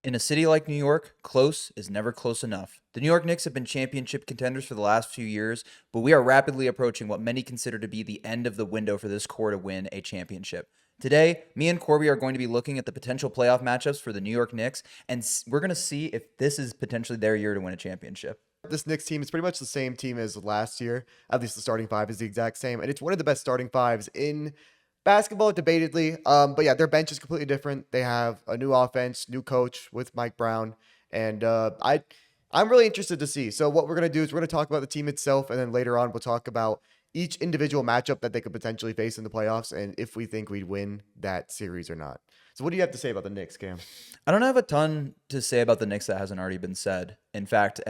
In a city like New York, close is never close enough. The New York Knicks have been championship contenders for the last few years, but we are rapidly approaching what many consider to be the end of the window for this core to win a championship. Today, me and Corby are going to be looking at the potential playoff matchups for the New York Knicks, and we're going to see if this is potentially their year to win a championship. This Knicks team is pretty much the same team as last year. At least the starting five is the exact same, and it's one of the best starting fives in basketball, debatedly. But yeah, their bench is completely different. They have a new offense, new coach with Mike Brown, and I'm really interested to see. So what we're gonna do is we're gonna talk about the team itself, and then later on we'll talk about each individual matchup that they could potentially face in the playoffs, and if we think we'd win that series or not. So what do you have to say about the Knicks, Cam? I don't have a ton to say about the Knicks that hasn't already been said. In fact,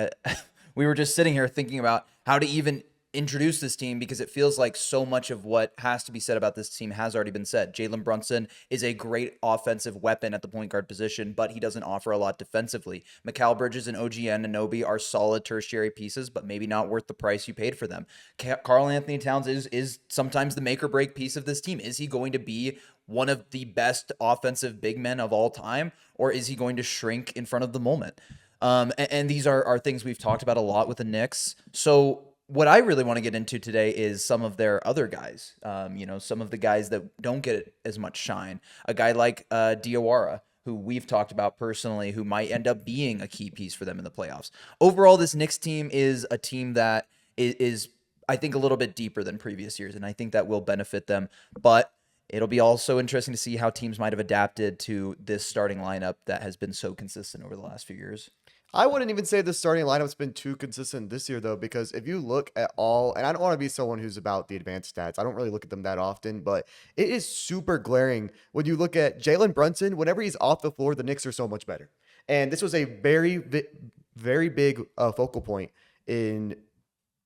we were just sitting here thinking about how to even introduce this team because it feels like so much of what has to be said about this team has already been said. Jalen Brunson is a great offensive weapon at the point guard position, but he doesn't offer a lot defensively. Mikal Bridges and OG Anunoby are solid tertiary pieces, but maybe not worth the price you paid for them. Karl Anthony Towns is sometimes the make or break piece of this team. Is he going to be one of the best offensive big men of all time, or is he going to shrink in front of the moment? And these are things we've talked about a lot with the Knicks. So what I really want to get into today is some of their other guys. Some of the guys that don't get as much shine. A guy like Diawara, who we've talked about personally, who might end up being a key piece for them in the playoffs. Overall, this Knicks team is a team that is I think, a little bit deeper than previous years, and I think that will benefit them. But it'll be also interesting to see how teams might have adapted to this starting lineup that has been so consistent over the last few years. I wouldn't even say the starting lineup's been too consistent this year, though, because if you look at all, and I don't want to be someone who's about the advanced stats, I don't really look at them that often, but it is super glaring when you look at Jalen Brunson. Whenever he's off the floor, the Knicks are so much better. And this was a very big focal point in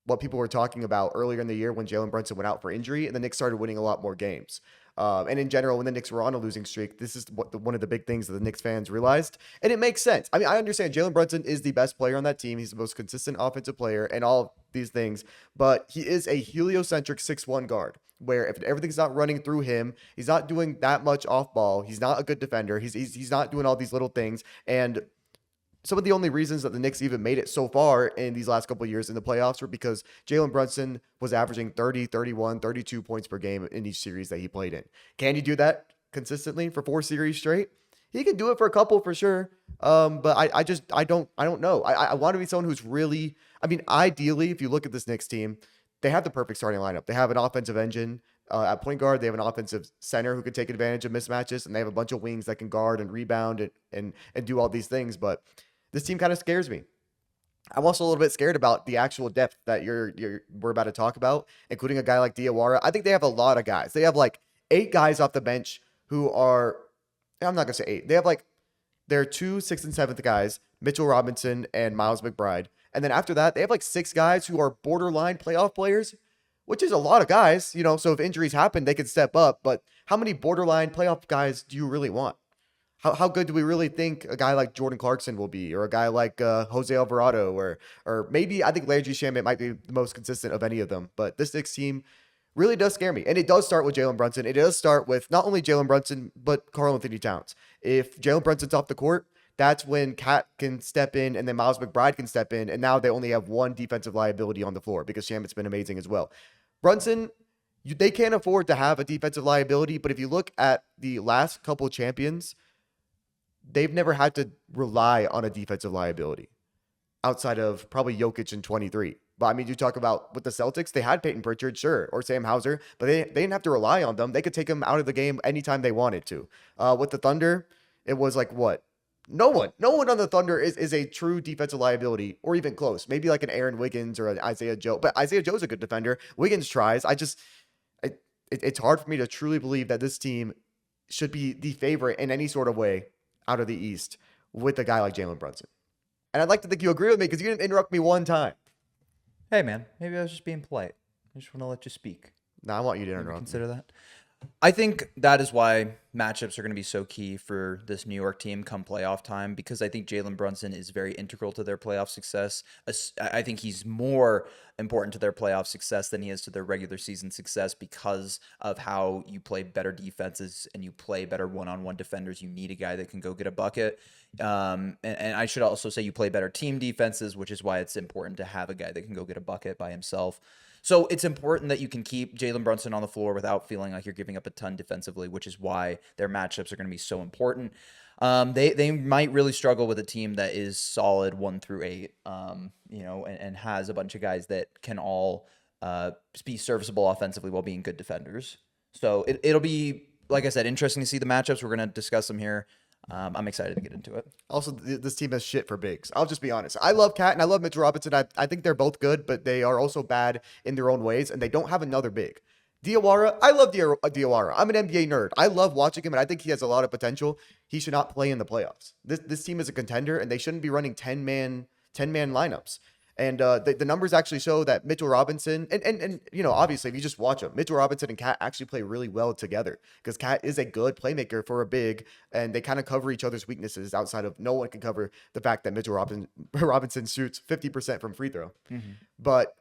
what people were talking about earlier in the year when Jalen Brunson went out for injury and the Knicks started winning a lot more games. And in general, when the Knicks were on a losing streak, this is one of the big things that the Knicks fans realized. And it makes sense. I mean, I understand Jalen Brunson is the best player on that team. He's the most consistent offensive player and all of these things. But he is a heliocentric 6'1 guard where if everything's not running through him, he's not doing that much off ball. He's not a good defender. He's not doing all these little things. And some of the only reasons that the Knicks even made it so far in these last couple of years in the playoffs were because Jalen Brunson was averaging 30, 31, 32 points per game in each series that he played in. Can you do that consistently for 4 series straight? He can do it for a couple for sure. But I don't know. I want to be someone who's really, I mean, ideally, if you look at this Knicks team, they have the perfect starting lineup. They have an offensive engine. At point guard, they have an offensive center who can take advantage of mismatches, and they have a bunch of wings that can guard and rebound and do all these things. But this team kind of scares me. I'm also a little bit scared about the actual depth that we're about to talk about, including a guy like Diawara. I think they have a lot of guys. They have like 8 guys off the bench who are, I'm not gonna say 8. They have like their 2 6th and 7th guys, Mitchell Robinson and Miles McBride. And then after that, they have like 6 guys who are borderline playoff players, which is a lot of guys, So if injuries happen, they can step up. But how many borderline playoff guys do you really want? How good do we really think a guy like Jordan Clarkson will be, or a guy like Jose Alvarado, or maybe I think Landry Shamet might be the most consistent of any of them. But this Knicks team really does scare me, and it does start with Jalen Brunson. It does start with not only Jalen Brunson but Karl Anthony Towns. If Jalen Brunson's off the court, that's when Cat can step in, and then Miles McBride can step in, and now they only have one defensive liability on the floor because Shamet's been amazing as well. Brunson. They can't afford to have a defensive liability, but if you look at the last couple champions, they've never had to rely on a defensive liability outside of probably Jokic in 23. But I mean, you talk about with the Celtics, they had Peyton Pritchard, sure, or Sam Hauser, but they didn't have to rely on them. They could take them out of the game anytime they wanted to. With the Thunder, it was like what? No one on the Thunder is a true defensive liability or even close. Maybe like an Aaron Wiggins or an Isaiah Joe, but Isaiah Joe's a good defender. Wiggins tries. It's hard for me to truly believe that this team should be the favorite in any sort of way out of the East with a guy like Jalen Brunson. And I'd like to think you agree with me because you didn't interrupt me one time. Hey, man, maybe I was just being polite. I just want to let you speak. No, I want you to Maybe interrupt me. consider that. I think that is why matchups are going to be so key for this New York team come playoff time, because I think Jalen Brunson is very integral to their playoff success. I think he's more important to their playoff success than he is to their regular season success because of how you play better defenses and you play better one-on-one defenders. You need a guy that can go get a bucket. And I should also say you play better team defenses, which is why it's important to have a guy that can go get a bucket by himself. So it's important that you can keep Jalen Brunson on the floor without feeling like you're giving up a ton defensively, which is why their matchups are going to be so important. They might really struggle with a team that is solid 1 through 8, and has a bunch of guys that can all be serviceable offensively while being good defenders. So it'll be, like I said, interesting to see the matchups. We're going to discuss them here. I'm excited to get into it. Also, this team has shit for bigs. I'll just be honest. I love Cat and I love Mitchell Robinson. I think they're both good, but they are also bad in their own ways, and they don't have another big. Diawara, I love Diawara. I'm an NBA nerd. I love watching him, and I think he has a lot of potential. He should not play in the playoffs. This team is a contender, and they shouldn't be running 10-man lineups. And the numbers actually show that Mitchell Robinson, and obviously, if you just watch them, Mitchell Robinson and Cat actually play really well together because Cat is a good playmaker for a big, and they kind of cover each other's weaknesses outside of no one can cover the fact that Mitchell Robinson shoots 50% from free throw. Mm-hmm. But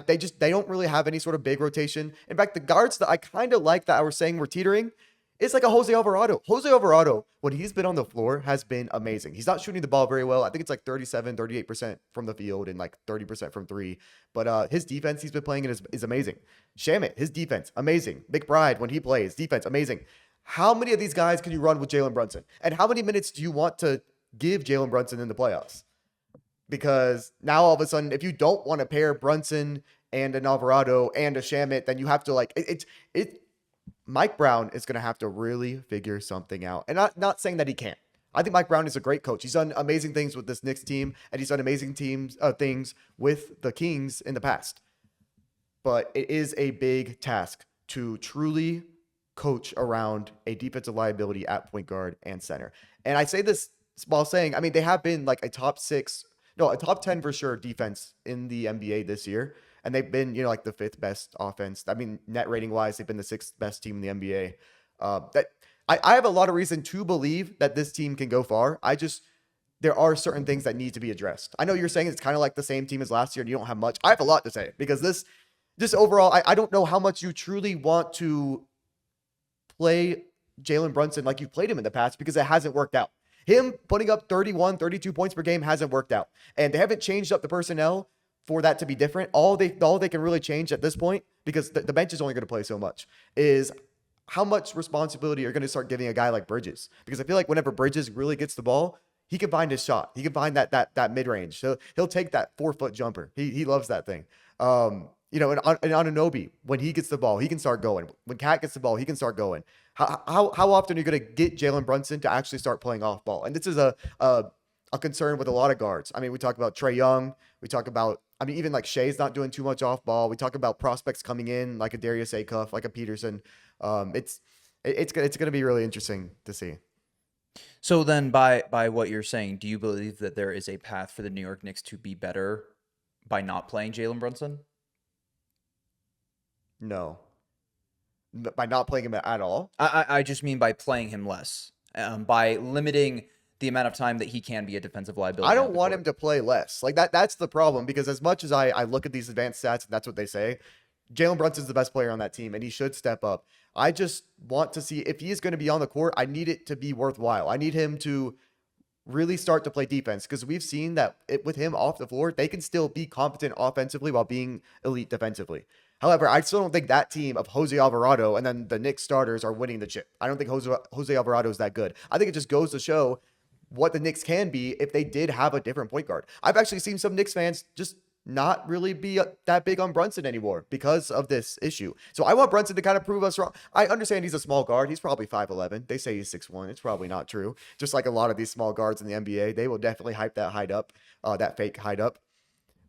they don't really have any sort of big rotation. In fact, the guards that I kind of like that I was saying were teetering, it's like a Jose Alvarado. Jose Alvarado, when he's been on the floor, has been amazing. He's not shooting the ball very well. I think it's like 37, 38% from the field and like 30% from three. But his defense he's been playing is amazing. Shamit, his defense, amazing. McBride, when he plays, defense, amazing. How many of these guys can you run with Jalen Brunson? And how many minutes do you want to give Jalen Brunson in the playoffs? Because now all of a sudden, if you don't want to pair Brunson and an Alvarado and a Shamit, then you have to Mike Brown is going to have to really figure something out. And not saying that he can't. I think Mike Brown is a great coach. He's done amazing things with this Knicks team, and he's done amazing things with the Kings in the past. But it is a big task to truly coach around a defensive liability at point guard and center. And I say this while saying, I mean, they have been like a top 10 for sure defense in the NBA this year. And they've been, like the 5th best offense. I mean, net rating wise, they've been the 6th best team in the NBA. I have a lot of reason to believe that this team can go far. There are certain things that need to be addressed. I know you're saying it's kind of like the same team as last year and you don't have much. I have a lot to say because this overall, I don't know how much you truly want to play Jalen Brunson like you've played him in the past because it hasn't worked out. Him putting up 31, 32 points per game hasn't worked out. And they haven't changed up the personnel for that to be different. All they can really change at this point, because the bench is only going to play so much, is how much responsibility you're going to start giving a guy like Bridges. Because I feel like whenever Bridges really gets the ball, he can find his shot. He can find that mid-range. So he'll take that 4-foot jumper. He loves that thing. And Anunoby, when he gets the ball, he can start going. When Cat gets the ball, he can start going. How often are you going to get Jalen Brunson to actually start playing off ball? And this is a concern with a lot of guards. I mean, we talk about Trae Young. We talk about, even like Shea's not doing too much off ball. We talk about prospects coming in like a Darius Acuff, like a Peterson. It's going to be really interesting to see. So then by what you're saying, do you believe that there is a path for the New York Knicks to be better by not playing Jalen Brunson? No. By not playing him at all? I just mean by playing him less, by limiting the amount of time that he can be a defensive liability. I don't want him to play less. Like that's the problem, because as much as I look at these advanced stats and that's what they say, Jalen Brunson's the best player on that team and he should step up. I just want to see if he is going to be on the court, I need it to be worthwhile. I need him to really start to play defense, because we've seen that with him off the floor, they can still be competent offensively while being elite defensively. However, I still don't think that team of Jose Alvarado and then the Knicks starters are winning the chip. I don't think Jose Alvarado is that good. I think it just goes to show what the Knicks can be if they did have a different point guard. I've actually seen some Knicks fans just not really be that big on Brunson anymore because of this issue. So I want Brunson to kind of prove us wrong. I understand he's a small guard. He's probably 5'11". They say he's 6'1". It's probably not true. Just like a lot of these small guards in the NBA, they will definitely hype that height up, that fake height up.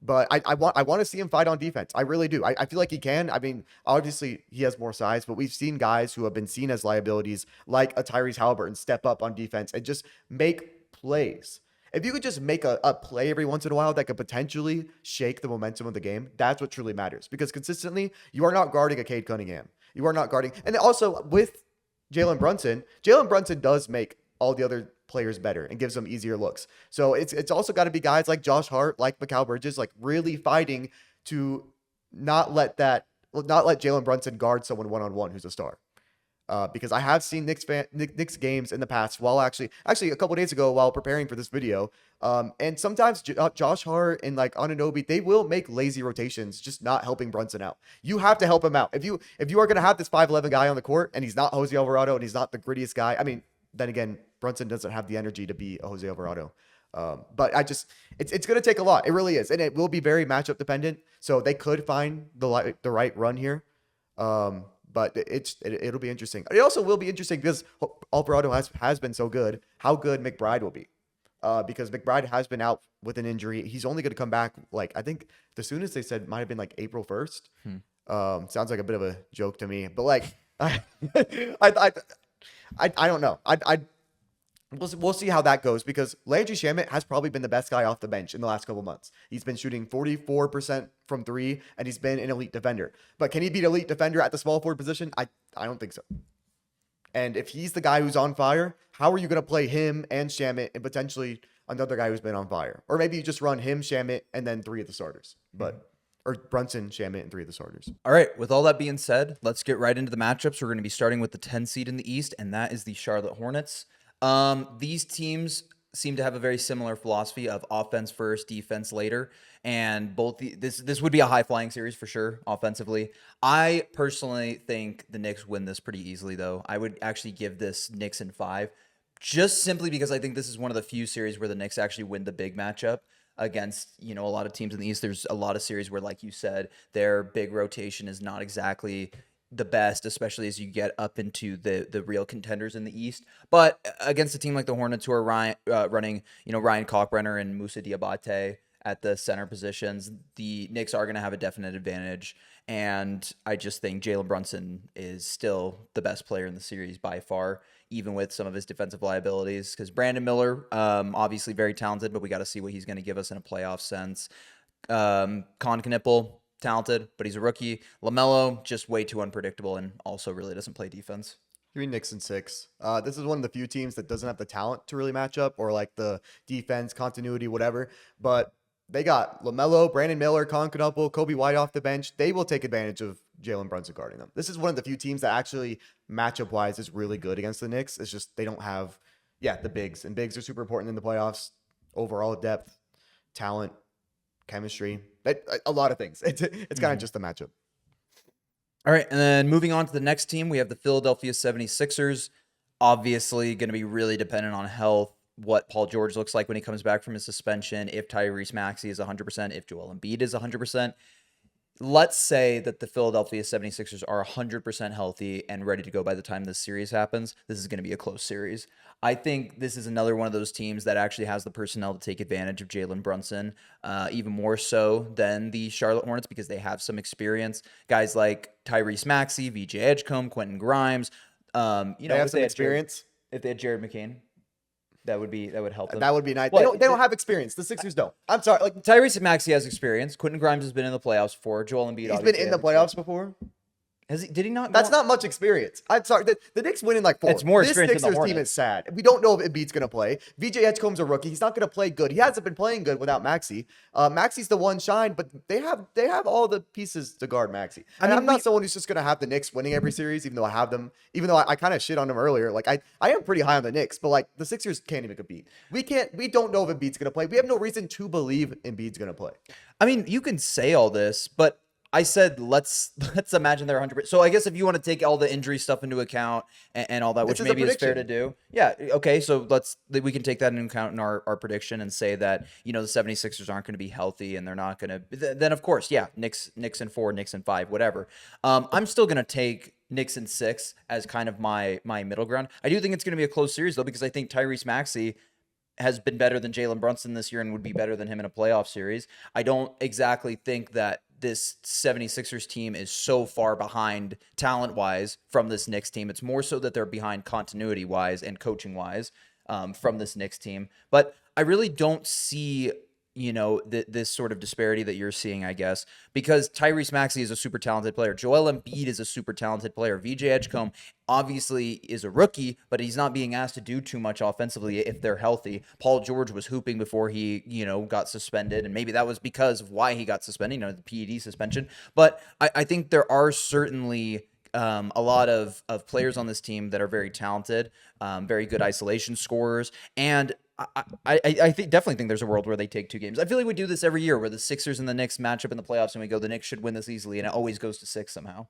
But I want to see him fight on defense. I really do. I feel like he can. I mean, obviously he has more size, but we've seen guys who have been seen as liabilities like a Tyrese Halliburton step up on defense and just make plays. If you could just make a play every once in a while that could potentially shake the momentum of the game, that's what truly matters. Because consistently, you are not guarding a Cade Cunningham. You are not guarding. And also with Jalen Brunson does make all the other players better and gives them easier looks. So it's also got to be guys like Josh Hart, like Mikal Bridges, like really fighting to not let Jalen Brunson guard someone one-on-one who's a star. Because I have seen Knicks games in the past while actually a couple days ago while preparing for this video. And sometimes Josh Hart and like Anunoby, they will make lazy rotations, just not helping Brunson out. You have to help him out. If you are going to have this 5'11" guy on the court and he's not Jose Alvarado and he's not the grittiest guy, I mean, then again, Brunson doesn't have the energy to be a Jose Alvarado. But it's going to take a lot. It really is. And it will be very matchup dependent. So they could find the right run here. But it'll be interesting. It also will be interesting because Alvarado has been so good, how good McBride will be. Because McBride has been out with an injury. He's only going to come back, like, I think the soonest they said might have been like April 1st. Sounds like a bit of a joke to me. But like, I don't know. We'll see how that goes because Landry Shamet has probably been the best guy off the bench in the last couple months. He's been shooting 44% from three, and he's been an elite defender. But can he beat elite defender at the small forward position? I don't think so. And if he's the guy who's on fire, how are you going to play him and Shamet and potentially another guy who's been on fire? Or maybe you just run him, Shamet, and then three of the starters. Or Brunson, Shamet, and three of the starters. All right. With all that being said, let's get right into the matchups. We're going to be starting with the 10 seed in the East, and that is the Charlotte Hornets. These teams seem to have a very similar philosophy of offense first, defense later, and this would be a high flying series for sure offensively. I personally think the Knicks win this pretty easily, though. I would actually give this Knicks in 5, just simply because I think this is one of the few series where the Knicks actually win the big matchup against, a lot of teams in the East. There's a lot of series where, like you said, their big rotation is not exactly the best, especially as you get up into the real contenders in the East. But against a team like the Hornets, who are running, Ryan Kalkbrenner and Moussa Diabate at the center positions, the Knicks are going to have a definite advantage. And I just think Jalen Brunson is still the best player in the series by far, even with some of his defensive liabilities. Because Brandon Miller, obviously very talented, but we got to see what he's going to give us in a playoff sense. Con Knippel, talented, but he's a rookie. LaMelo, just way too unpredictable and also really doesn't play defense. Give me Knicks in 6. This is one of the few teams that doesn't have the talent to really match up or like the defense, continuity, whatever. But they got LaMelo, Brandon Miller, Con Knuppel, Kobe White off the bench. They will take advantage of Jalen Brunson guarding them. This is one of the few teams that actually matchup-wise is really good against the Knicks. It's just they don't have, the bigs. And bigs are super important in the playoffs. Overall depth, talent, chemistry, a lot of things. It's kind of just the matchup. All right, and then moving on to the next team, we have the Philadelphia 76ers. Obviously going to be really dependent on health, what Paul George looks like when he comes back from his suspension, if Tyrese Maxey is 100%, if Joel Embiid is 100%. Let's say that the Philadelphia 76ers are 100% healthy and ready to go by the time this series happens. This is going to be a close series. I think this is another one of those teams that actually has the personnel to take advantage of Jalen Brunson, even more so than the Charlotte Hornets because they have some experience. Guys like Tyrese Maxey, VJ Edgecombe, Quentin Grimes. They have some experience. If they had Jared McCain, that would help them. That would be nice. Well, they don't have experience. The Sixers don't. I'm sorry. Like Tyrese Maxey has experience. Quentin Grimes has been in the playoffs before. Joel Embiid. He's been in the playoffs before. Has he? Did he not? That's not much experience. I'm sorry. The Knicks win in like 4. It's more experience This than the Sixers team Hornets. is sad. We don't know if Embiid's going to play. VJ Edgecombe's a rookie. He's not going to play good. He hasn't been playing good without Maxey. Maxey's the one shine, but they have all the pieces to guard Maxey. And I'm not someone who's just going to have the Knicks winning every series, even though I have them. Even though I kind of shit on them earlier. Like I am pretty high on the Knicks, but like the Sixers can't even compete. We don't know if Embiid's going to play. We have no reason to believe Embiid's going to play. I mean, you can say all this, but I said let's imagine they're 100%. So I guess if you want to take all the injury stuff into account and all that, which maybe is fair to do. Yeah, okay, so we can take that into account in our prediction and say that, the 76ers aren't going to be healthy and they're not going to then of course, Knicks in 4, Knicks in 5, whatever. I'm still going to take Knicks in 6 as kind of my middle ground. I do think it's going to be a close series though because I think Tyrese Maxey has been better than Jalen Brunson this year and would be better than him in a playoff series. I don't exactly think that this 76ers team is so far behind talent-wise from this Knicks team. It's more so that they're behind continuity-wise and coaching-wise from this Knicks team. But I really don't see this sort of disparity that you're seeing, I guess, because Tyrese Maxey is a super talented player. Joel Embiid is a super talented player. VJ Edgecombe obviously is a rookie, but he's not being asked to do too much offensively if they're healthy. Paul George was hooping before he, got suspended, and maybe that was because of why he got suspended, the PED suspension. But I think there are certainly a lot of players on this team that are very talented, very good isolation scorers, and definitely think there's a world where they take 2 games. I feel like we do this every year where the Sixers and the Knicks match up in the playoffs and we go, the Knicks should win this easily, and it always goes to 6 somehow.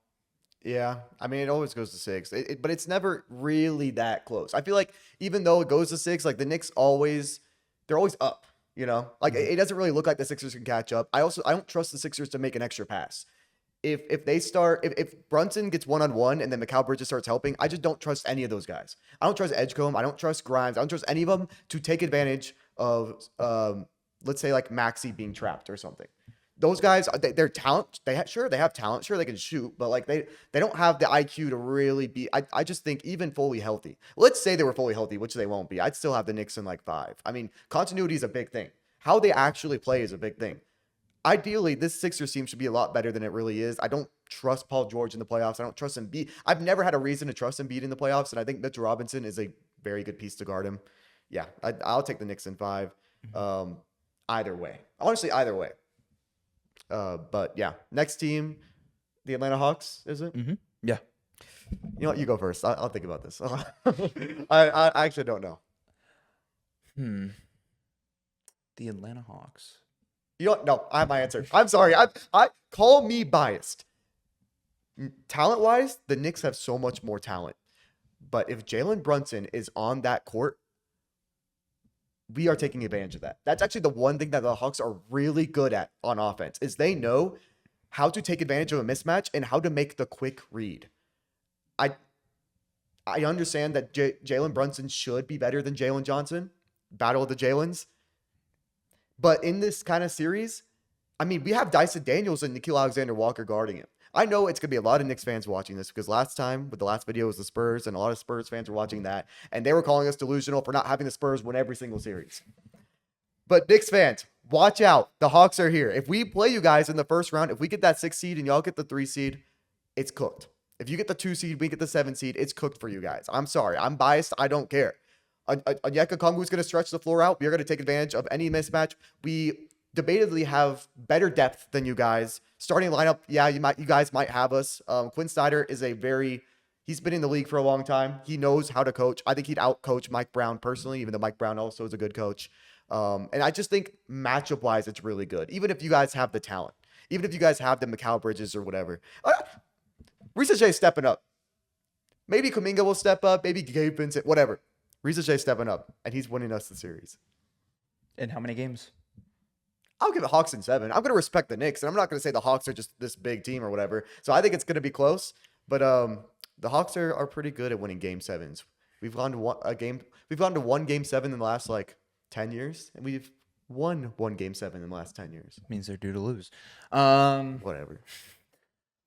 Yeah, I mean, it always goes to 6, but it's never really that close. I feel like even though it goes to 6, like the Knicks they're always up, Like it doesn't really look like the Sixers can catch up. I don't trust the Sixers to make an extra pass. If Brunson gets one-on-one and then Mikal Bridges starts helping, I just don't trust any of those guys. I don't trust Edgecombe. I don't trust Grimes. I don't trust any of them to take advantage of, let's say like Maxey being trapped or something. Those guys, they're talent. They have talent. Sure, they can shoot, but like they don't have the IQ to really be. I just think even fully healthy. Let's say they were fully healthy, which they won't be. I'd still have the Knicks in like 5. I mean, continuity is a big thing. How they actually play is a big thing. Ideally, this Sixers team should be a lot better than it really is. I don't trust Paul George in the playoffs. I don't trust Embiid. I've never had a reason to trust Embiid in the playoffs, and I think Mitchell Robinson is a very good piece to guard him. Yeah, I'll take the Knicks in 5. Either way. Honestly, either way. But yeah, next team, the Atlanta Hawks, is it? Mm-hmm. Yeah. You know what? You go first. I'll think about this. I actually don't know. The Atlanta Hawks. You know what? No, I have my answer. I'm sorry. I call me biased. Talent-wise, the Knicks have so much more talent. But if Jalen Brunson is on that court, we are taking advantage of that. That's actually the one thing that the Hawks are really good at on offense, is they know how to take advantage of a mismatch and how to make the quick read. I understand that Jalen Brunson should be better than Jalen Johnson. Battle of the Jalens. But in this kind of series, I mean, we have Dyson Daniels and Nickeil Alexander-Walker guarding him. I know it's going to be a lot of Knicks fans watching this because last time with the last video was the Spurs, and a lot of Spurs fans were watching that, and they were calling us delusional for not having the Spurs win every single series. But Knicks fans, watch out. The Hawks are here. If we play you guys in the first round, if we get that 6 seed and y'all get the 3 seed, it's cooked. If you get the 2 seed, we get the 7 seed, it's cooked for you guys. I'm sorry. I'm biased. I don't care. Onyeka Okongwu is going to stretch the floor out. We are going to take advantage of any mismatch. We debatably have better depth than you guys. Starting lineup, yeah, you guys might have us. Quinn Snyder is he's been in the league for a long time. He knows how to coach. I think he'd out-coach Mike Brown personally, even though Mike Brown also is a good coach. And I just think matchup-wise, it's really good. Even if you guys have the talent. Even if you guys have the Mikal Bridges or whatever. Risa J stepping up. Maybe Kuminga will step up. Maybe Gabe Vincent, whatever. Risa J stepping up, and he's winning us the series. In how many games? I'll give it Hawks in 7. I'm going to respect the Knicks, and I'm not going to say the Hawks are just this big team or whatever. So I think it's going to be close, but the Hawks are pretty good at winning game 7s. We've gone to one game 7 in the last 10 years, and we've won one game 7 in the last 10 years. Means they're due to lose. Whatever.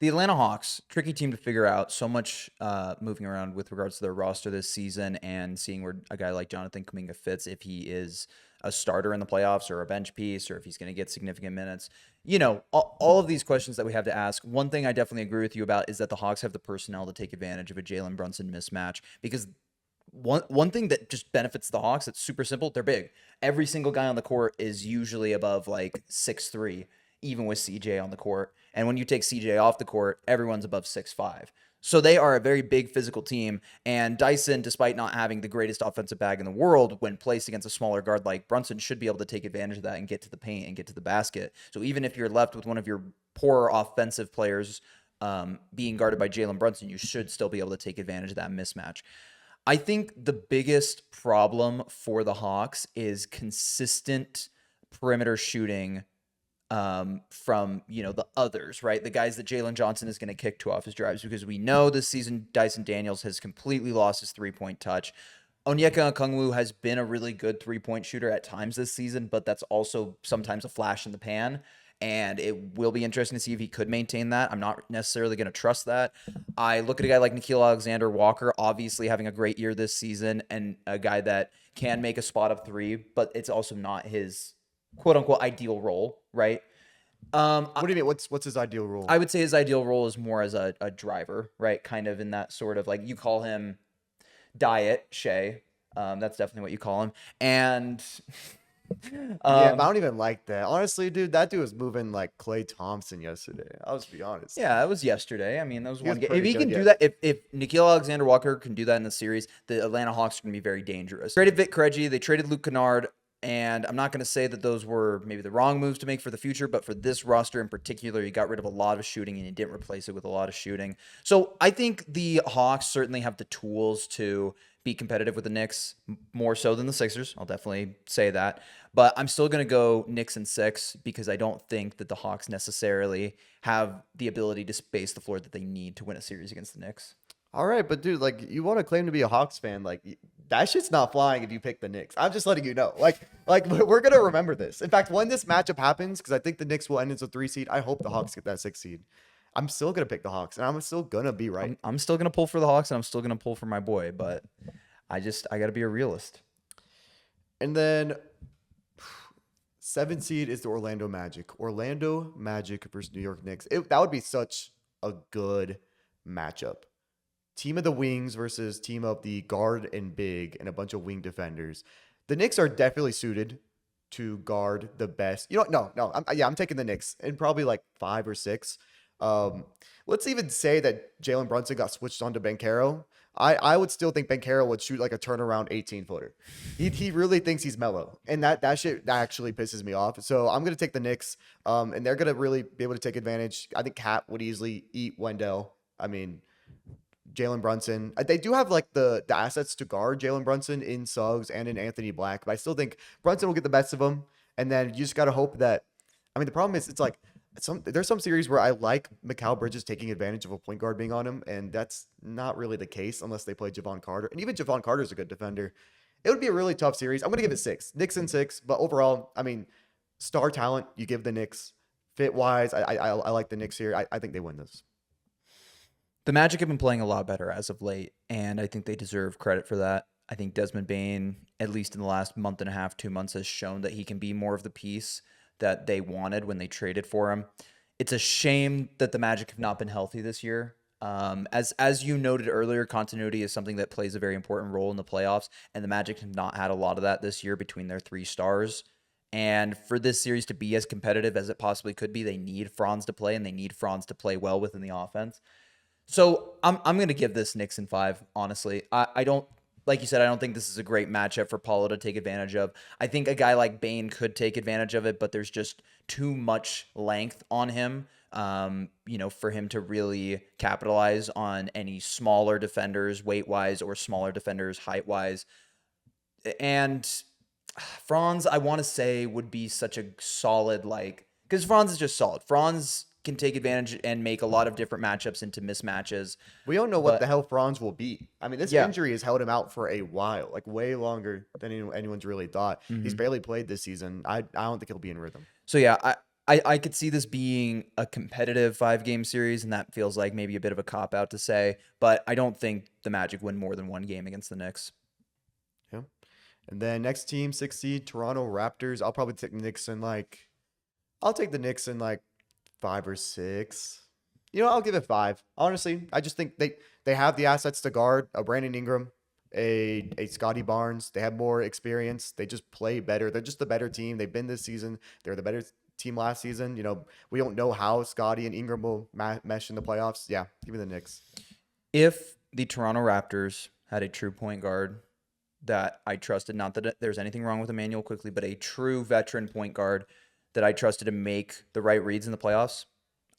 The Atlanta Hawks, tricky team to figure out. So much moving around with regards to their roster this season, and seeing where a guy like Jonathan Kuminga fits, if he is a starter in the playoffs or a bench piece, or if he's going to get significant minutes. All of these questions that we have to ask. One thing I definitely agree with you about is that the Hawks have the personnel to take advantage of a Jalen Brunson mismatch, because one thing that just benefits the Hawks, it's super simple. They're big. Every single guy on the court is usually above 6'3", even with CJ on the court. And when you take CJ off the court, everyone's above 6'5". So they are a very big physical team. And Dyson, despite not having the greatest offensive bag in the world, when placed against a smaller guard like Brunson, should be able to take advantage of that and get to the paint and get to the basket. So even if you're left with one of your poorer offensive players being guarded by Jalen Brunson, you should still be able to take advantage of that mismatch. I think the biggest problem for the Hawks is consistent perimeter shooting from the others, right? The guys that Jalen Johnson is going to kick to off his drives, because we know this season Dyson Daniels has completely lost his 3-point touch. Onyeka Okongwu has been a really good 3-point shooter at times this season, but that's also sometimes a flash in the pan, and it will be interesting to see if he could maintain that. I'm not necessarily going to trust that. I look at a guy like Nickeil Alexander-Walker, obviously having a great year this season, and a guy that can make a spot up 3, but it's also not his quote unquote ideal role, right? What do you mean? What's his ideal role? I would say his ideal role is more as a driver, right? Kind of in that sort of like you call him Diet Shea. That's definitely what you call him. And Yeah, but I um, don't even like that. Honestly, dude, that dude was moving like Klay Thompson yesterday. I'll just be honest. yeah, that was yesterday. I mean, that was He was one game. If pretty he good, can do yes. that, if Nickeil Alexander-Walker can do that in the series, the Atlanta Hawks are going to be very dangerous. Traded Vic Krejci, they traded Luke Kennard, and I'm not going to say that those were maybe the wrong moves to make for the future, but for this roster in particular, you got rid of a lot of shooting and you didn't replace it with a lot of shooting. So I think the Hawks certainly have the tools to be competitive with the Knicks, more so than the Sixers. I'll definitely say that. But I'm still going to go Knicks in 6 because I don't think that the Hawks necessarily have the ability to space the floor that they need to win a series against the Knicks. All right, but dude, like you want to claim to be a Hawks fan, like that shit's not flying if you pick the Knicks. I'm just letting you know. Like we're gonna remember this. In fact, when this matchup happens, because I think the Knicks will end as a 3 seed, I hope the Hawks get that 6 seed. I'm still gonna pick the Hawks, and I'm still gonna be right. I'm still going to pull for the Hawks and I'm still going to pull for my boy, but I got to be a realist. And then 7 seed is the Orlando Magic. Orlando Magic versus New York Knicks. That would be such a good matchup. Team of the wings versus team of the guard and big and a bunch of wing defenders. The Knicks are definitely suited to guard the best. You know, no. I'm taking the Knicks in probably like 5 or 6. Let's even say that Jalen Brunson got switched on to Banchero. I would still think Banchero would shoot like a turnaround 18-footer. He really thinks he's mellow, and that shit that actually pisses me off. So I'm gonna take the Knicks, and they're gonna really be able to take advantage. I think Cat would easily eat Wendell. I mean, Jalen Brunson. They do have like the assets to guard Jalen Brunson in Suggs and in Anthony Black, but I still think Brunson will get the best of them. And then you just gotta hope that. I mean, the problem is it's like there's some series where I like Mikal Bridges taking advantage of a point guard being on him, and that's not really the case unless they play Javon Carter. And even Javon Carter's a good defender. It would be a really tough series. I'm gonna give it 6. Knicks in 6, but overall, I mean, star talent you give the Knicks. Fit wise, I like the Knicks here. I think they win this. The Magic have been playing a lot better as of late, and I think they deserve credit for that. I think Desmond Bane, at least in the last month and a half, 2 months, has shown that he can be more of the piece that they wanted when they traded for him. It's a shame that the Magic have not been healthy this year. As you noted earlier, continuity is something that plays a very important role in the playoffs, and the Magic have not had a lot of that this year between their 3 stars. And for this series to be as competitive as it possibly could be, they need Franz to play, and they need Franz to play well within the offense. So I'm going to give this Knicks in 5, honestly. I don't, like you said, I don't think this is a great matchup for Paulo to take advantage of. I think a guy like Bane could take advantage of it, but there's just too much length on him, for him to really capitalize on any smaller defenders weight-wise or smaller defenders height-wise. And Franz, I want to say, would be such a solid, because Franz is just solid. Franz can take advantage and make a lot of different matchups into mismatches. We don't know what the hell Franz will be. I mean, this Yeah. injury has held him out for a while, like way longer than anyone's really thought. He's barely played this season. I don't think he'll be in rhythm. So yeah, I could see this being a competitive 5-game series, and that feels like maybe a bit of a cop out to say, but I don't think the Magic win more than 1 game against the Knicks. Yeah. And then next team, 6 seed, Toronto Raptors. I'll probably take the Knicks in I'll take the Knicks in 5 or 6. I'll give it 5. Honestly, I just think they have the assets to guard a Brandon Ingram, a Scotty Barnes. They have more experience. They just play better. They're just the better team. They've been this season. They're the better team last season. We don't know how Scotty and Ingram will mesh in the playoffs. Yeah, give me the Knicks. If the Toronto Raptors had a true point guard that I trusted, not that there's anything wrong with Emmanuel Quickly, but a true veteran point guard that I trusted to make the right reads in the playoffs,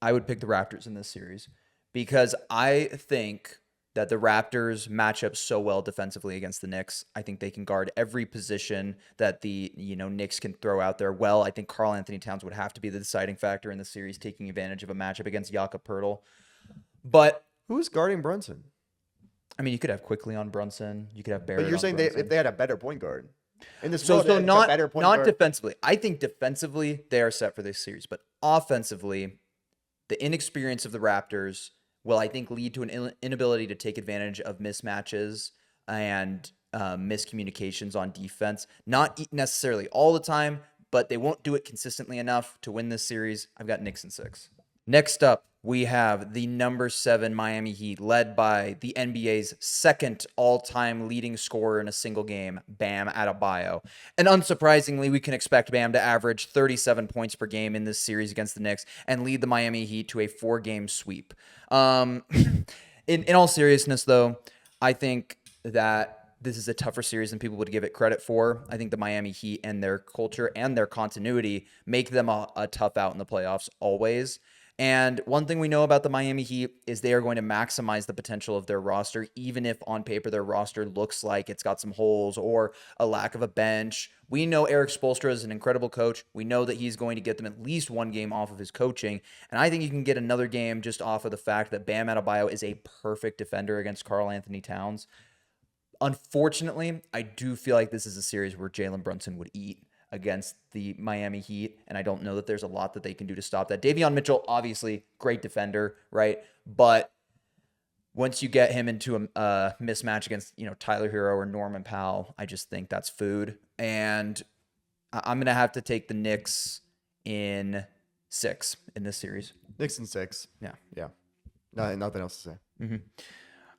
I would pick the Raptors in this series because I think that the Raptors match up so well defensively against the Knicks. I think they can guard every position that the Knicks can throw out there. Well, I think Karl Anthony Towns would have to be the deciding factor in the series, taking advantage of a matchup against Jakob Poeltl. But who's guarding Brunson? I mean, you could have Quickly on Brunson. You could have Barrett. But you're on saying Brunson. if they had a better point guard in this So world, it's a not better point not guard. defensively. I think defensively they are set for this series, but offensively, the inexperience of the Raptors will, I think, lead to an inability to take advantage of mismatches and miscommunications on defense. Not necessarily all the time, but they won't do it consistently enough to win this series. I've got Knicks in 6. Next up, we have the number 7 Miami Heat, led by the NBA's second all-time leading scorer in a single game, Bam Adebayo. And unsurprisingly, we can expect Bam to average 37 points per game in this series against the Knicks and lead the Miami Heat to a 4-game sweep. In all seriousness, though, I think that this is a tougher series than people would give it credit for. I think the Miami Heat and their culture and their continuity make them a tough out in the playoffs always. And one thing we know about the Miami Heat is they are going to maximize the potential of their roster, even if on paper their roster looks like it's got some holes or a lack of a bench. We know Eric Spoelstra is an incredible coach. We know that he's going to get them at least 1 game off of his coaching. And I think you can get another game just off of the fact that Bam Adebayo is a perfect defender against Karl Anthony Towns. Unfortunately, I do feel like this is a series where Jalen Brunson would eat against the Miami Heat, and I don't know that there's a lot that they can do to stop that. Davion Mitchell, obviously, great defender, right? But once you get him into a mismatch against, Tyler Hero or Norman Powell, I just think that's food. And I'm going to have to take the Knicks in 6 in this series. Knicks in 6. Yeah. Yeah. No, nothing else to say. Mm-hmm.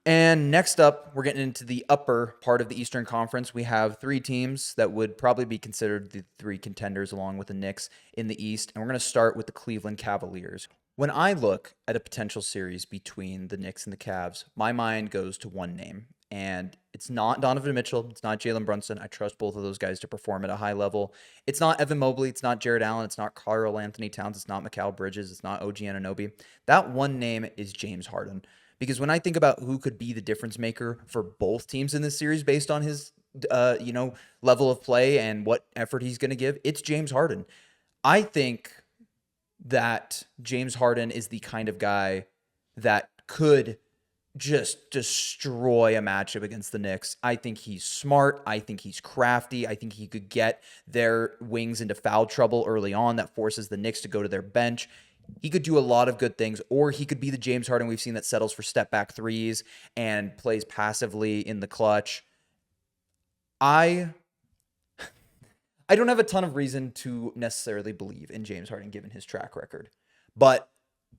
And next up, we're getting into the upper part of the Eastern Conference. We have 3 teams that would probably be considered the 3 contenders along with the Knicks in the East. And we're going to start with the Cleveland Cavaliers. When I look at a potential series between the Knicks and the Cavs, my mind goes to one name. And it's not Donovan Mitchell. It's not Jalen Brunson. I trust both of those guys to perform at a high level. It's not Evan Mobley. It's not Jared Allen. It's not Karl Anthony Towns. It's not Mikal Bridges. It's not OG Anunoby. That one name is James Harden. Because when I think about who could be the difference maker for both teams in this series based on his, level of play and what effort he's going to give, it's James Harden. I think that James Harden is the kind of guy that could just destroy a matchup against the Knicks. I think he's smart. I think he's crafty. I think he could get their wings into foul trouble early on that forces the Knicks to go to their bench. He could do a lot of good things, or he could be the James Harden we've seen that settles for step back threes and plays passively in the clutch. I don't have a ton of reason to necessarily believe in James Harden given his track record, but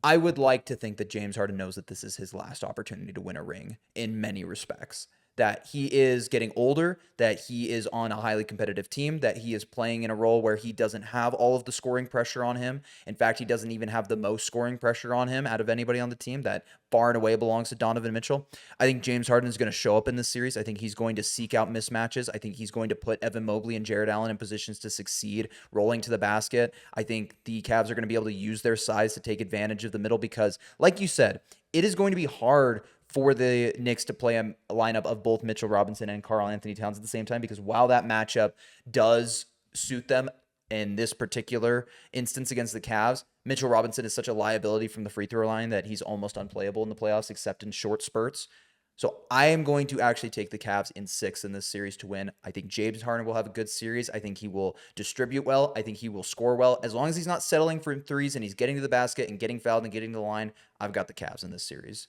I would like to think that James Harden knows that this is his last opportunity to win a ring in many respects. That he is getting older, that he is on a highly competitive team, that he is playing in a role where he doesn't have all of the scoring pressure on him. In fact, he doesn't even have the most scoring pressure on him out of anybody on the team. That far and away belongs to Donovan Mitchell. I think James Harden is going to show up in this series. I think he's going to seek out mismatches. I think he's going to put Evan Mobley and Jared Allen in positions to succeed, rolling to the basket. I think the Cavs are going to be able to use their size to take advantage of the middle because, like you said, it is going to be hard for the Knicks to play a lineup of both Mitchell Robinson and Karl Anthony Towns at the same time, because while that matchup does suit them in this particular instance against the Cavs, Mitchell Robinson is such a liability from the free throw line that he's almost unplayable in the playoffs except in short spurts. So I am going to actually take the Cavs in 6 in this series to win. I think James Harden will have a good series. I think he will distribute well. I think he will score well. As long as he's not settling for threes and he's getting to the basket and getting fouled and getting to the line, I've got the Cavs in this series.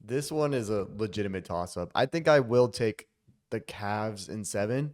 This one is a legitimate toss-up. I think I will take the Cavs in 7.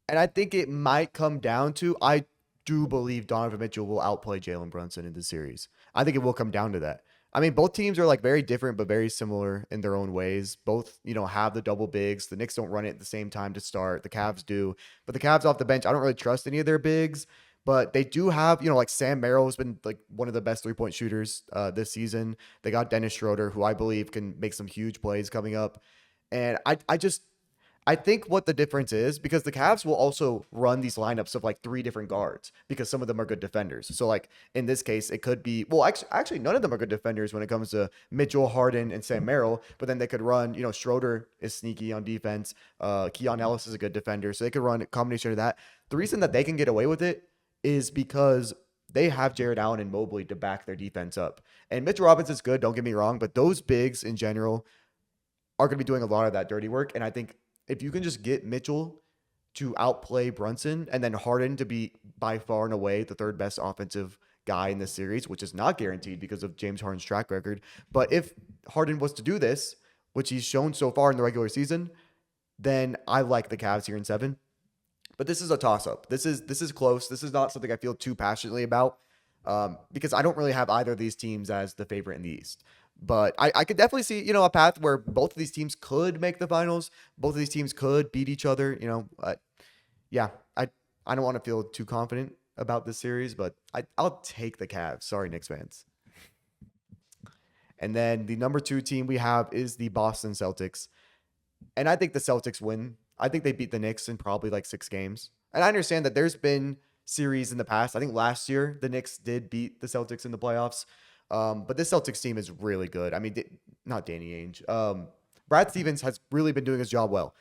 And I think it might come down to, I do believe Donovan Mitchell will outplay Jalen Brunson in the series. I think it will come down to that. I mean, both teams are like very different, but very similar in their own ways. Both, have the double bigs. The Knicks don't run it at the same time to start. The Cavs do. But the Cavs off the bench, I don't really trust any of their bigs. But they do have, like Sam Merrill has been like one of the best 3-point shooters this season. They got Dennis Schroeder, who I believe can make some huge plays coming up. And I think what the difference is, because the Cavs will also run these lineups of like 3 different guards because some of them are good defenders. So like in this case, it could be, well, actually none of them are good defenders when it comes to Mitchell, Harden, and Sam Merrill. But then they could run, Schroeder is sneaky on defense. Keon Ellis is a good defender. So they could run a combination of that. The reason that they can get away with it is because they have Jared Allen and Mobley to back their defense up. And Mitchell Robinson's good, don't get me wrong, but those bigs in general are going to be doing a lot of that dirty work. And I think if you can just get Mitchell to outplay Brunson and then Harden to be by far and away the 3rd best offensive guy in this series, which is not guaranteed because of James Harden's track record. But if Harden was to do this, which he's shown so far in the regular season, then I like the Cavs here in 7. But this is a toss-up. This is close. This is not something I feel too passionately about because I don't really have either of these teams as the favorite in the East. But I could definitely see, a path where both of these teams could make the finals. Both of these teams could beat each other, yeah, I don't want to feel too confident about this series, but I'll take the Cavs. Sorry, Knicks fans. And then the number 2 team we have is the Boston Celtics. And I think the Celtics win. I think they beat the Knicks in probably like 6 games. And I understand that there's been series in the past. I think last year the Knicks did beat the Celtics in the playoffs. But this Celtics team is really good. I mean, not Danny Ainge. Brad Stevens has really been doing his job well.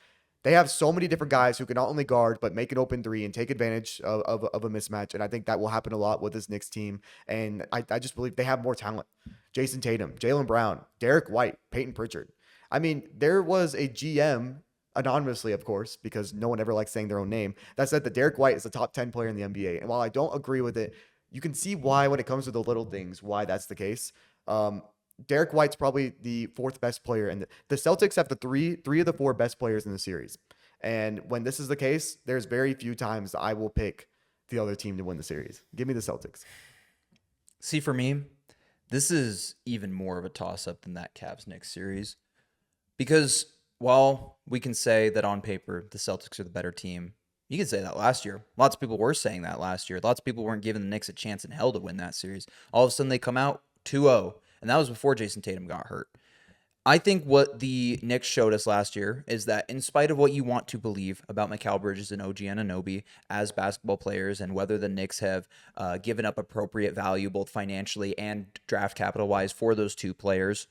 They have so many different guys who can not only guard, but make an open three and take advantage of a mismatch. And I think that will happen a lot with this Knicks team. And I just believe they have more talent. Jason Tatum, Jalen Brown, Derek White, Peyton Pritchard. I mean, there was a GM, anonymously, of course, because no one ever likes saying their own name, that said that Derek White is a top 10 player in the NBA. And while I don't agree with it, you can see why, when it comes to the little things, why that's the case. Derek White's probably the 4th best player, and the Celtics have the three of the 4 best players in the series. And when this is the case, there's very few times I will pick the other team to win the series. Give me the Celtics. See, for me, this is even more of a toss-up than that Cavs-Knicks series. Because while we can say that on paper the Celtics are the better team, you can say that last year. Lots of people were saying that last year. Lots of people weren't giving the Knicks a chance in hell to win that series. All of a sudden they come out 2-0, and that was before Jason Tatum got hurt. I think what the Knicks showed us last year is that in spite of what you want to believe about Mikal Bridges and OG Anunoby as basketball players, and whether the Knicks have given up appropriate value both financially and draft capital-wise for those 2 players,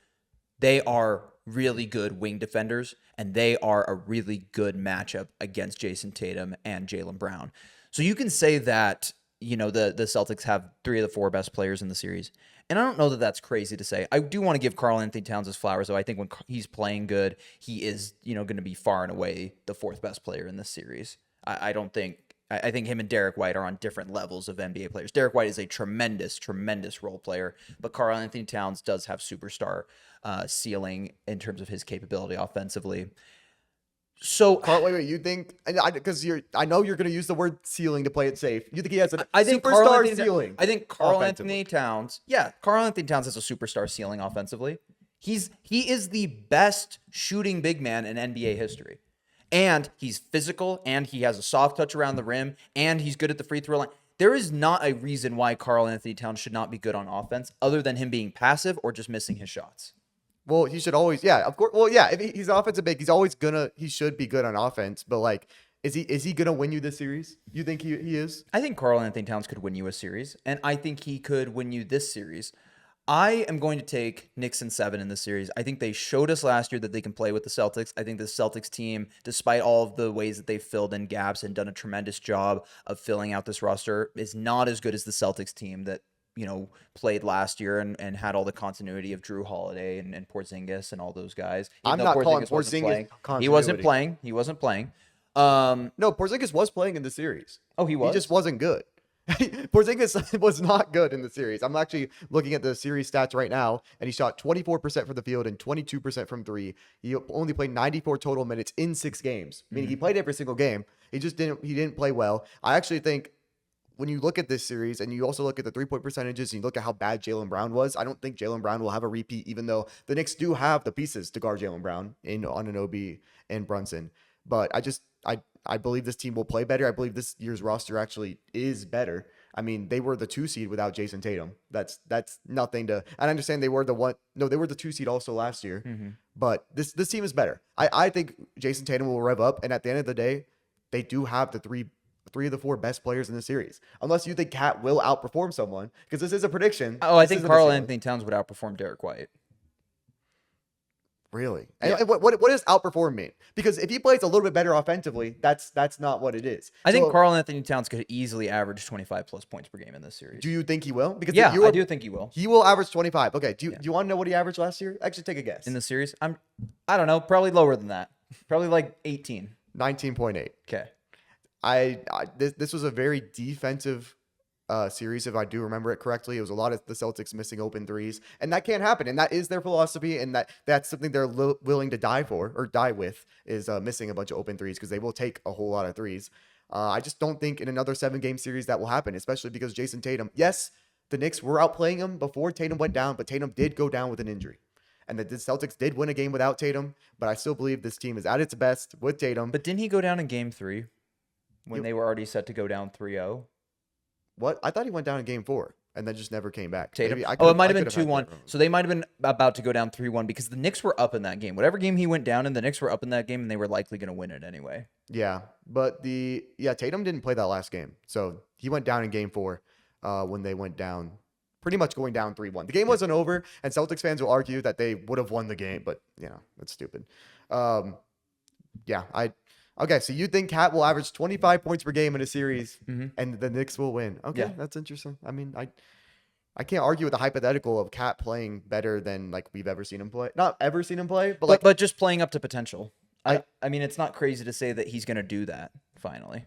they are really good wing defenders, and they are a really good matchup against Jason Tatum and Jalen Brown. So you can say that, the Celtics have 3 of the 4 best players in the series. And I don't know that that's crazy to say. I do want to give Karl Anthony Towns his flowers, though. I think when he's playing good, he is, going to be far and away the 4th best player in this series. I think him and Derek White are on different levels of NBA players. Derek White is a tremendous, tremendous role player, but Karl Anthony Towns does have superstar ceiling in terms of his capability offensively. So, Carl, wait, you think? Because I know you're going to use the word ceiling to play it safe. You think he has a superstar ceiling? I think Karl Anthony Towns. Yeah, Karl Anthony Towns has a superstar ceiling offensively. He is the best shooting big man in NBA history. And he's physical, and he has a soft touch around the rim, and he's good at the free throw line. There is not a reason why Karl Anthony Towns should not be good on offense other than him being passive or just missing his shots. Well, he should always, yeah, of course. Well, yeah, if he's an offensive big, he should be good on offense. But like, is he gonna win you this series? You think he is? I think Karl Anthony Towns could win you a series, and I think he could win you this series. I am going to take Knicks in 7 in this series. I think they showed us last year that they can play with the Celtics. I think the Celtics team, despite all of the ways that they filled in gaps and done a tremendous job of filling out this roster, is not as good as the Celtics team that played last year and had all the continuity of Drew Holiday and Porzingis and all those guys. I'm not calling Porzingis continuity. He wasn't playing. No, Porzingis was playing in the series. Oh, he was? He just wasn't good. Porzingis was not good in the series. I'm actually looking at the series stats right now, and he shot 24% from the field and 22% from 3. He only played 94 total minutes in 6 games, meaning he played every single game. He didn't play well. I actually think when you look at this series and you also look at the 3-point percentages and you look at how bad Jalen Brown was, I don't think Jalen Brown will have a repeat, even though the Knicks do have the pieces to guard Jalen Brown in Anunoby and Brunson. But I believe this team will play better. I believe this year's roster actually is better. I mean, they were the 2 seed without Jason Tatum. That's nothing to. I understand they were the 2 seed also last year. Mm-hmm. But this team is better. I think Jason Tatum will rev up, and at the end of the day, they do have the three of the 4 best players in the series. Unless you think Cat will outperform someone, because this is a prediction. Oh, I think Karl Anthony Towns would outperform Derek White. Really? Yeah. And what does outperform mean? Because if he plays a little bit better offensively, that's not what it is. I think Karl Anthony Towns could easily average 25 plus points per game in this series. Do you think he will? Because I do think he will. He will average 25. Okay. Do you want to know what he averaged last year? Actually, take a guess. In the series? I don't know. Probably lower than that. Probably like 18. 19.8. Okay. This was a very defensive series, if I do remember it correctly. It was a lot of the Celtics missing open threes, and that can't happen. And that is their philosophy, and that's something they're willing to die with, is missing a bunch of open threes, because they will take a whole lot of threes. I just don't think in another 7-game series that will happen, especially because Jason Tatum, yes, the Knicks were outplaying him before Tatum went down, but Tatum did go down with an injury. And the Celtics did win a game without Tatum, but I still believe this team is at its best with Tatum. But didn't he go down in game 3 when You- they were already set to go down 3-0? What? I thought he went down in game 4 and then just never came back. Tatum. Maybe I Oh, it might I have been could've had 2-1. that wrong. So they might have been about to go down 3-1 because the Knicks were up in that game. Whatever game he went down in, the Knicks were up in that game, and they were likely going to win it anyway. Yeah, but Tatum didn't play that last game. So he went down in game 4 when they went down, pretty much going down 3-1. The game wasn't over, and Celtics fans will argue that they would have won the game, but, that's stupid. Okay, so you think Cat will average 25 points per game in a series, and the Knicks will win. Okay, Yeah. that's interesting. I mean, I can't argue with the hypothetical of Cat playing better than, like, we've ever seen him play. Not ever seen him play, but, like, But just playing up to potential. I mean, it's not crazy to say that he's going to do that finally.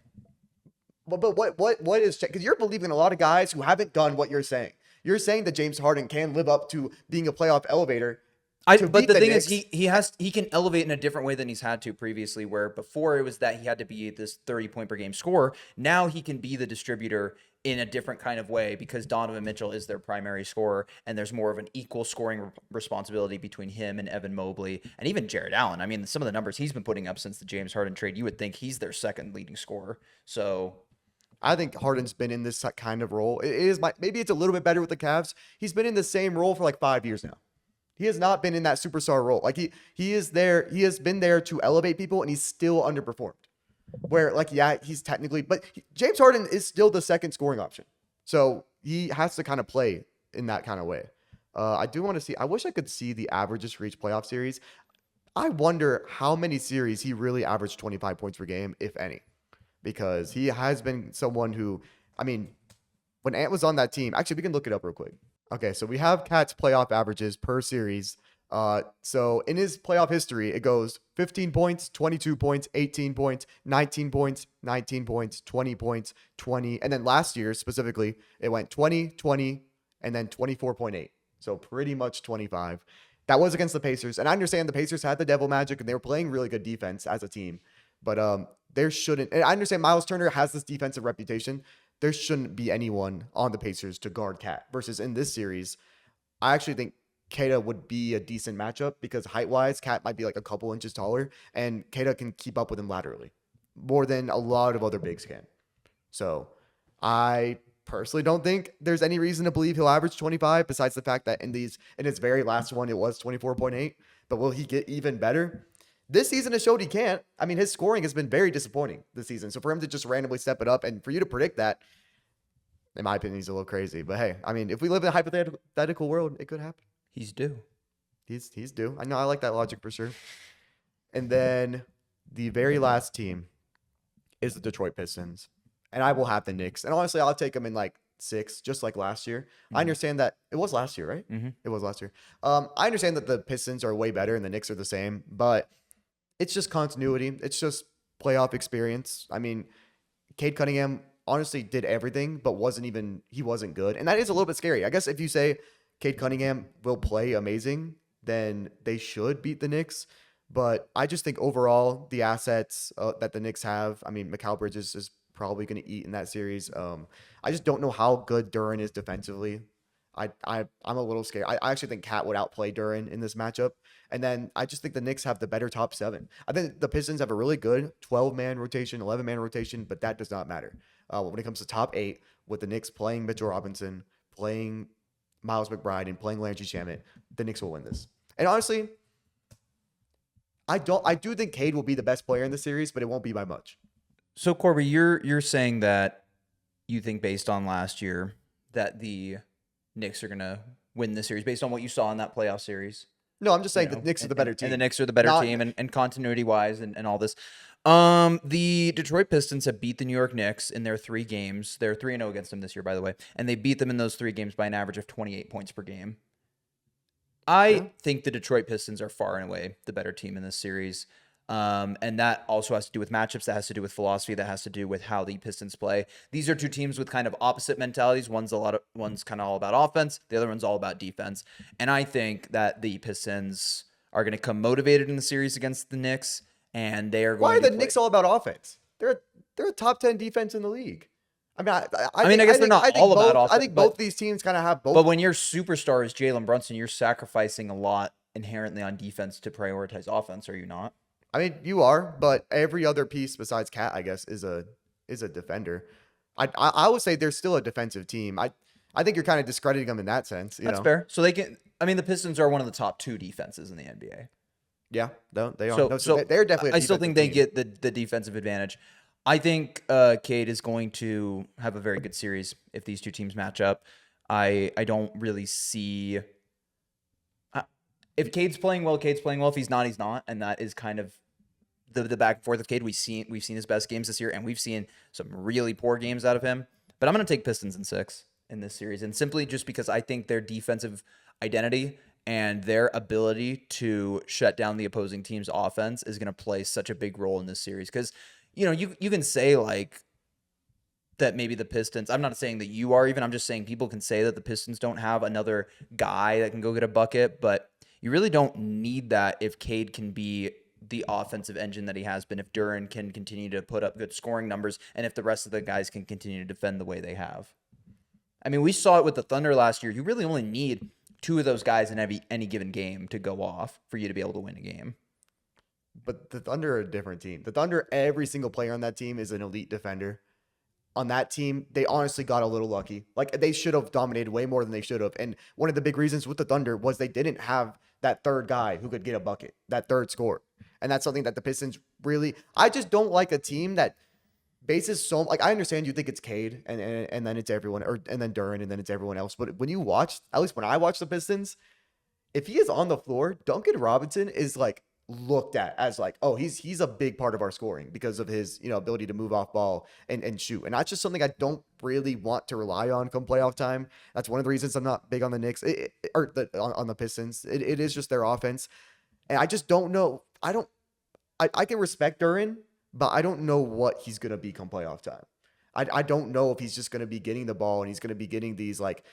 But what is, because you're believing a lot of guys who haven't done what you're saying. You're saying that James Harden can live up to being a playoff elevator. But beat the the thing is, Knicks. he can elevate in a different way than he's had to previously. Where before it was that he had to be this 30-point per game scorer. Now he can be the distributor in a different kind of way because Donovan Mitchell is their primary scorer, and there's more of an equal scoring responsibility between him and Evan Mobley and even Jared Allen. I mean, some of the numbers he's been putting up since the James Harden trade, you would think he's their second leading scorer. So I think Harden's been in this kind of role. Maybe it's a little bit better with the Cavs. He's been in the same role for like 5 years now. He has not been in that superstar role. Like he is there. He has been there to elevate people, and he's still underperformed. Where he's technically, but James Harden is still the second scoring option. So he has to kind of play in that kind of way. I do want to see. I wish I could see the averages for each playoff series. I wonder how many series he really averaged 25 points per game, if any, because he has been someone who, I mean, when Ant was on that team, actually we can look it up real quick. Okay, so we have Cat's playoff averages per series. So in his playoff history, it goes 15 points, 22 points, 18 points, 19 points, 19 points, 20 points, 20. And then last year specifically, it went 20, 20, and then 24.8. So pretty much 25. That was against the Pacers. And I understand the Pacers had the devil magic and they were playing really good defense as a team. But there shouldn't, and I understand Miles Turner has this defensive reputation. There shouldn't be anyone on the Pacers to guard Cat. Versus in this series, I actually think Keita would be a decent matchup because height-wise, Cat might be like a couple inches taller, and Keita can keep up with him laterally more than a lot of other bigs can. So I personally don't think there's any reason to believe he'll average 25 besides the fact that in his very last one, it was 24.8. But will he get even better? This season has showed he can't. I mean, his scoring has been very disappointing this season. So for him to just randomly step it up and for you to predict that, in my opinion, he's a little crazy. But hey, I mean, if we live in a hypothetical world, it could happen. he's due. He's due. I know. I like that logic for sure. And then the very last team is the Detroit Pistons. And I will have the Knicks. And honestly, I'll take them in like 6, just like last year. I understand that it was last year, right? It was last year. I understand that the Pistons are way better and the Knicks are the same, but it's just continuity. It's just playoff experience. I mean, Cade Cunningham honestly did everything, but he wasn't good. And that is a little bit scary. I guess if you say Cade Cunningham will play amazing, then they should beat the Knicks. But I just think overall, the assets that the Knicks have, I mean, Mikal Bridges is probably going to eat in that series. I just don't know how good Duren is defensively. I'm a little scared. I actually think Cat would outplay Duren in this matchup. And then I just think the Knicks have the better top 7. I think the Pistons have a really good 12-man rotation, 11-man rotation, but that does not matter. When it comes to top 8, with the Knicks playing Mitchell Robinson, playing Miles McBride, and playing Landry Shamet, the Knicks will win this. And honestly, I do think Cade will be the best player in the series, but it won't be by much. So Corby, you're saying that you think based on last year that the Knicks are gonna win this series based on what you saw in that playoff series? No, I'm just saying the Knicks are the better team. And the Knicks are the better team and continuity wise and all this. The Detroit Pistons have beat the New York Knicks in their 3 games. They're 3-0 against them this year, by the way. And they beat them in those 3 games by an average of 28 points per game. I think the Detroit Pistons are far and away the better team in this series. And that also has to do with matchups. That has to do with philosophy. That has to do with how the Pistons play. These are 2 teams with kind of opposite mentalities. One's kind of all about offense. The other one's all about defense. And I think that the Pistons are going to come motivated in the series against the Knicks, and they are going. Why are the Knicks all about offense? they're a top 10 defense in the league. I mean, I mean, I guess they're not all about offense. I think both these teams kind of have both. But when your superstar is Jalen Brunson, you're sacrificing a lot inherently on defense to prioritize offense, are you not? I mean, you are, but every other piece besides Cat, I guess, is a defender. I would say they're still a defensive team. I think you're kind of discrediting them in that sense. That's fair. So they can. I mean, the Pistons are one of the top 2 defenses in the NBA. Yeah, they are. So, No, so they're definitely. I still think they team. get the defensive advantage. I think Cade is going to have a very good series if these two teams match up. I don't really see if Cade's playing well, Cade's playing well. If he's not, he's not, and that is kind of the back and forth of Cade. We've seen his best games this year, and we've seen some really poor games out of him. But I'm going to take Pistons in 6 in this series, and simply just because I think their defensive identity and their ability to shut down the opposing team's offense is going to play such a big role in this series. Because you can say like that maybe the Pistons. I'm not saying that you are even. I'm just saying people can say that the Pistons don't have another guy that can go get a bucket, but you really don't need that if Cade can be the offensive engine that he has been, if Duren can continue to put up good scoring numbers, and if the rest of the guys can continue to defend the way they have. I mean, we saw it with the Thunder last year. You really only need 2 of those guys in any given game to go off for you to be able to win a game. But the Thunder are a different team. The Thunder, every single player on that team is an elite defender. On that team, they honestly got a little lucky. Like, they should have dominated way more than they should have. And one of the big reasons with the Thunder was they didn't have that third guy who could get a bucket, that third scorer. And that's something that the Pistons really, I just don't like a team that bases so, like, I understand you think it's Cade and then it's everyone, and then Duren and then it's everyone else. But when you watch, at least when I watch the Pistons, if he is on the floor, Duncan Robinson is like looked at as like, oh, he's a big part of our scoring because of his, ability to move off ball and shoot. And that's just something I don't really want to rely on come playoff time. That's one of the reasons I'm not big on the Knicks on the Pistons. It is just their offense. And I just don't know. I can respect Duren, but I don't know what he's going to be come playoff time. I don't know if he's just going to be getting the ball and he's going to be getting these like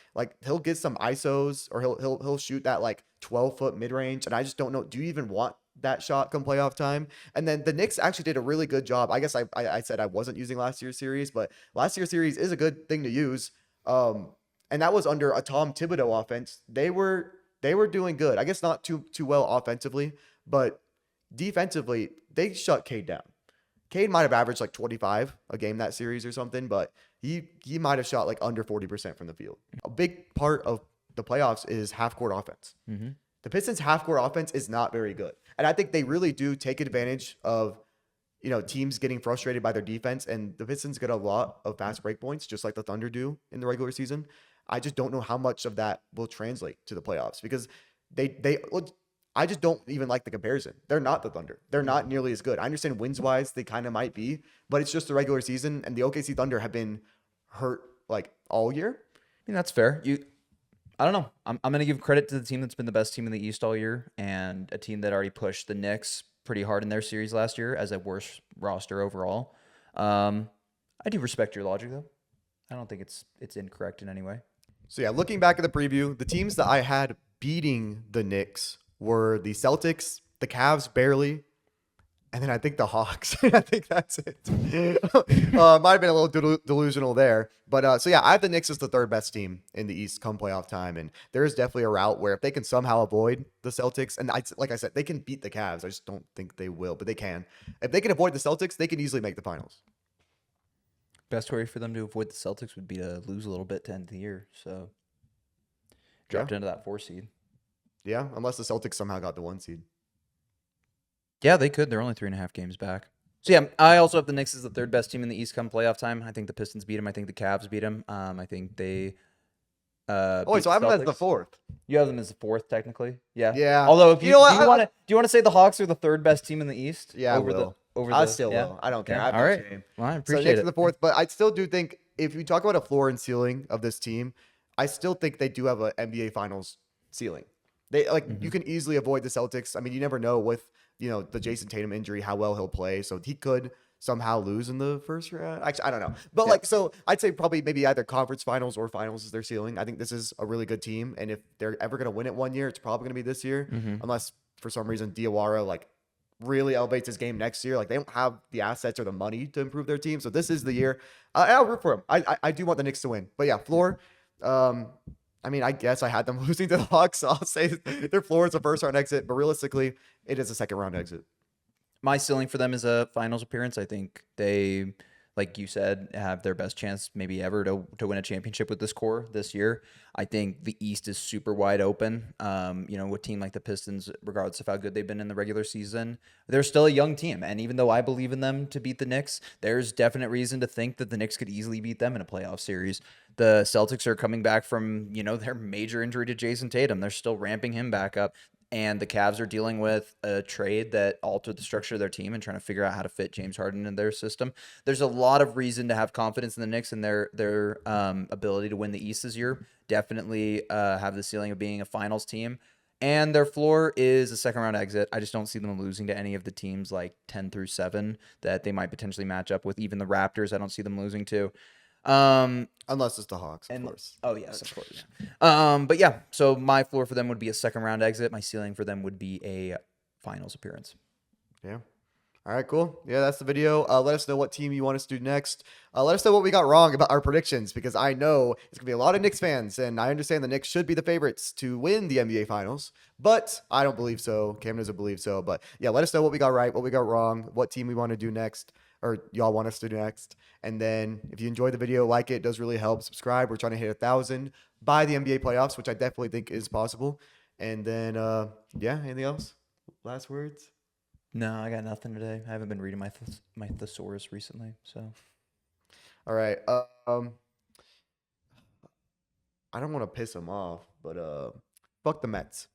he'll get some ISOs or he'll shoot that like 12-foot mid-range. And I just don't know. Do you even want that shot come playoff time? And then the Knicks actually did a really good job. I guess I said I wasn't using last year's series, but last year's series is a good thing to use. And that was under a Tom Thibodeau offense. They were doing good. I guess not too well offensively, but defensively, they shut Cade down. Cade might have averaged like 25 a game that series or something, but he might have shot like under 40% from the field. A big part of the playoffs is half-court offense. Mm-hmm. The Pistons' half-court offense is not very good. And I think they really do take advantage of, teams getting frustrated by their defense, and the Pistons get a lot of fast break points, just like the Thunder do in the regular season. I just don't know how much of that will translate to the playoffs because I just don't even like the comparison. They're not the Thunder. They're not nearly as good. I understand wins-wise, they kind of might be, but it's just the regular season, and the OKC Thunder have been hurt like all year. I mean, that's fair. I don't know. I'm going to give credit to the team that's been the best team in the East all year, and a team that already pushed the Knicks pretty hard in their series last year as a worse roster overall. I do respect your logic, though. I don't think it's incorrect in any way. So yeah, looking back at the preview, the teams that I had beating the Knicks were the Celtics, the Cavs barely, and then I think the Hawks. I think that's it. Might have been a little delusional there. But so yeah, I have the Knicks as the 3rd best team in the East come playoff time. And there is definitely a route where if they can somehow avoid the Celtics, and like I said, they can beat the Cavs. I just don't think they will, but they can. If they can avoid the Celtics, they can easily make the finals. Best way for them to avoid the Celtics would be to lose a little bit to end the year. So dropped into that 4 seed. Yeah, unless the Celtics somehow got the 1 seed. Yeah, they could. They're only 3.5 games back. So yeah, I also have the Knicks as the 3rd best team in the East come playoff time. I think the Pistons beat them. I think the Cavs beat them. I think they. Wait, so I have them as the 4th. You have them as the 4th, technically. Yeah. Yeah. Although, if do you want to say the Hawks are the 3rd best team in the East? Yeah, I still will. I don't care. Yeah. All right. Well, I appreciate so Knicks it. are the 4th, but I still do think if you talk about a floor and ceiling of this team, I still think they do have an NBA Finals ceiling. They you can easily avoid the Celtics. I mean, you never know with the Jason Tatum injury how well he'll play, so he could somehow lose in the first round. Actually, I don't know, but so I'd say probably maybe either conference finals or finals is their ceiling. I think this is a really good team, and if they're ever going to win it one year, it's probably going to be this year, unless for some reason Diawara really elevates his game next year. Like they don't have the assets or the money to improve their team. So this is the year. And I'll root for him. I do want the Knicks to win. But yeah, floor. I mean, I guess I had them losing to the Hawks, so I'll say their floor is a first round exit, but realistically, it is a second round exit. My ceiling for them is a finals appearance. I think they, like you said, have their best chance maybe ever to win a championship with this core this year. I think the East is super wide open. With a team like the Pistons, regardless of how good they've been in the regular season, they're still a young team. And even though I believe in them to beat the Knicks, there's definite reason to think that the Knicks could easily beat them in a playoff series. The Celtics are coming back from, their major injury to Jason Tatum. They're still ramping him back up. And the Cavs are dealing with a trade that altered the structure of their team and trying to figure out how to fit James Harden in their system. There's a lot of reason to have confidence in the Knicks and their ability to win the East this year. Definitely have the ceiling of being a finals team. And their floor is a second round exit. I just don't see them losing to any of the teams like 10 through 7 that they might potentially match up with. Even the Raptors, I don't see them losing to. Unless it's the Hawks, of and course. oh yes, of course. But yeah, so my floor for them would be a second round exit. My ceiling for them would be a finals appearance. Yeah. All right, cool. Yeah, that's the video. Let us know what team you want us to do next. Let us know what we got wrong about our predictions because I know it's going to be a lot of Knicks fans, and I understand the Knicks should be the favorites to win the NBA Finals, but I don't believe so. Cam doesn't believe so. But yeah, let us know what we got right, what we got wrong, what team we want to do next, or y'all want us to do next. And then if you enjoyed the video, like it. It does really help. Subscribe. We're trying to hit 1,000 by the NBA playoffs, which I definitely think is possible. And then, yeah, anything else? Last words? No, I got nothing today. I haven't been reading my thesaurus recently, so. All right. I don't want to piss him off, but fuck the Mets.